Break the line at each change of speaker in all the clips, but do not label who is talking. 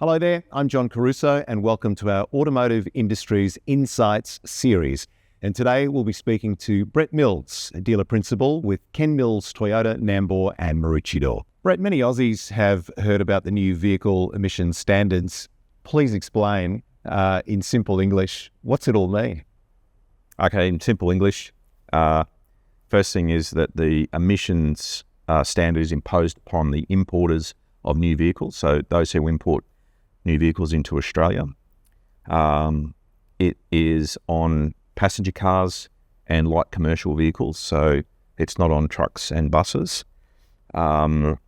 Hello there, I'm John Caruso and welcome to our Automotive Industries Insights series. And today we'll be speaking to Brett Mills, a dealer principal with Ken Mills Toyota, Nambour and Maroochydore. Brett, many Aussies have heard about the new vehicle emission standards. Please explain in simple English, what's it all mean?
Okay, in simple English, first thing is that the emissions standard is imposed upon the importers of new vehicles, so those who import new vehicles into Australia. It is on passenger cars and light commercial vehicles, so it's not on trucks and buses. The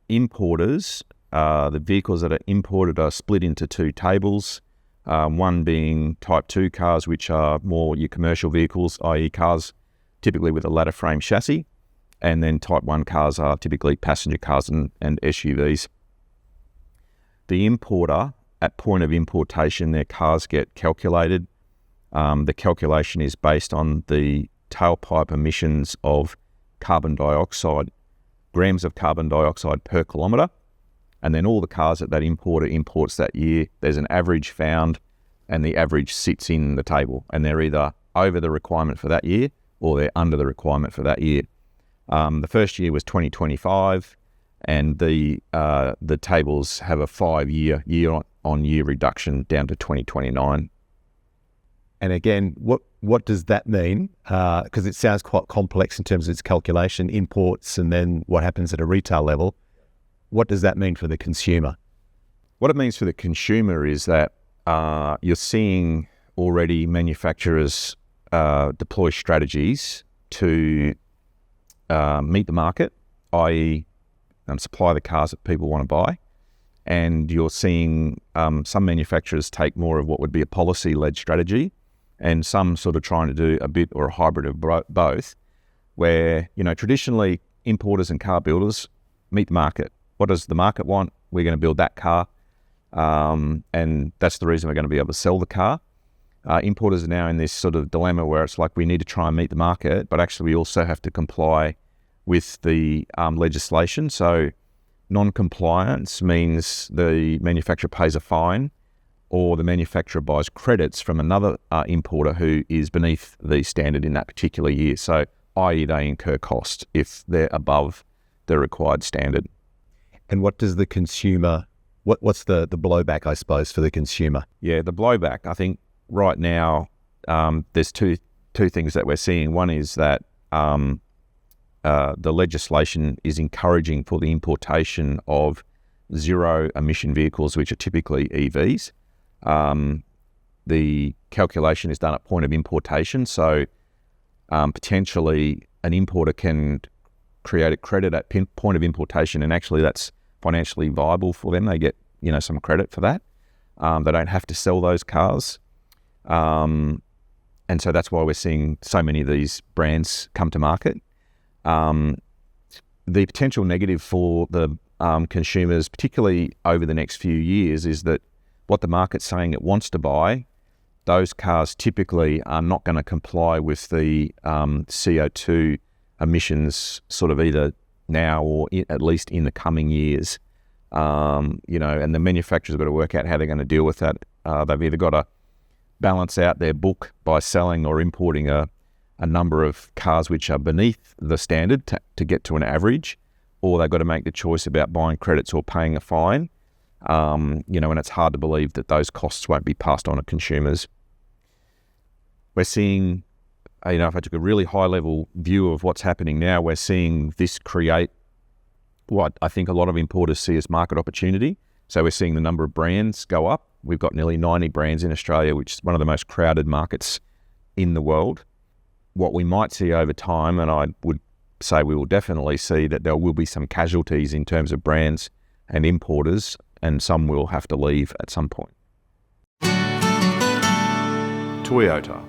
importers, the vehicles that are imported are split into two tables, one being Type 2 cars, which are more your commercial vehicles, i.e. cars typically with a ladder frame chassis, and then Type 1 cars are typically passenger cars and SUVs. The importer, at point of importation, their cars get calculated. The calculation is based on the tailpipe emissions of carbon dioxide, grams of carbon dioxide per kilometre, and then all the cars that importer imports that year, there's an average found, and the average sits in the table, and they're either over the requirement for that year or they're under the requirement for that year. The first year was 2025, and the tables have a 5-year, year-on-year reduction down to 2029.
And again, what does that mean? Because it sounds quite complex in terms of its calculation, imports, and then what happens at a retail level. What does that mean for the consumer?
What it means for the consumer is that you're seeing already manufacturers deploy strategies to meet the market, i.e. supply the cars that people want to buy. And you're seeing some manufacturers take more of what would be a policy-led strategy, and some sort of trying to do a bit or a hybrid of both, where, traditionally importers and car builders meet the market. What does the market want? We're going to build that car, and that's the reason we're going to be able to sell the car. Importers are now in this sort of dilemma where it's like we need to try and meet the market, but actually we also have to comply with the legislation. So non-compliance means the manufacturer pays a fine, or the manufacturer buys credits from another importer who is beneath the standard in that particular year. So i.e. they incur cost if they're above the required standard.
And what does the consumer, what's the blowback, I suppose, for the consumer?
Yeah, the blowback, I think right now there's two things that we're seeing. One is that the legislation is encouraging for the importation of zero-emission vehicles, which are typically EVs. The calculation is done at point of importation, so potentially an importer can create a credit at point of importation, and actually that's financially viable for them. They get some credit for that. They don't have to sell those cars. And so that's why we're seeing so many of these brands come to market. The potential negative for the consumers, particularly over the next few years, is that what the market's saying it wants to buy, those cars typically are not going to comply with the CO2 emissions sort of either now or at least in the coming years. And the manufacturers have got to work out how they're going to deal with that. They've either got to balance out their book by selling or importing a number of cars which are beneath the standard to get to an average, or they've got to make the choice about buying credits or paying a fine. And it's hard to believe that those costs won't be passed on to consumers. We're seeing, if I took a really high-level view of what's happening now, we're seeing this create what I think a lot of importers see as market opportunity. So we're seeing the number of brands go up. We've got nearly 90 brands in Australia, which is one of the most crowded markets in the world. What we might see over time, and I would say we will definitely see, that there will be some casualties in terms of brands and importers, and some will have to leave at some point.
Toyota.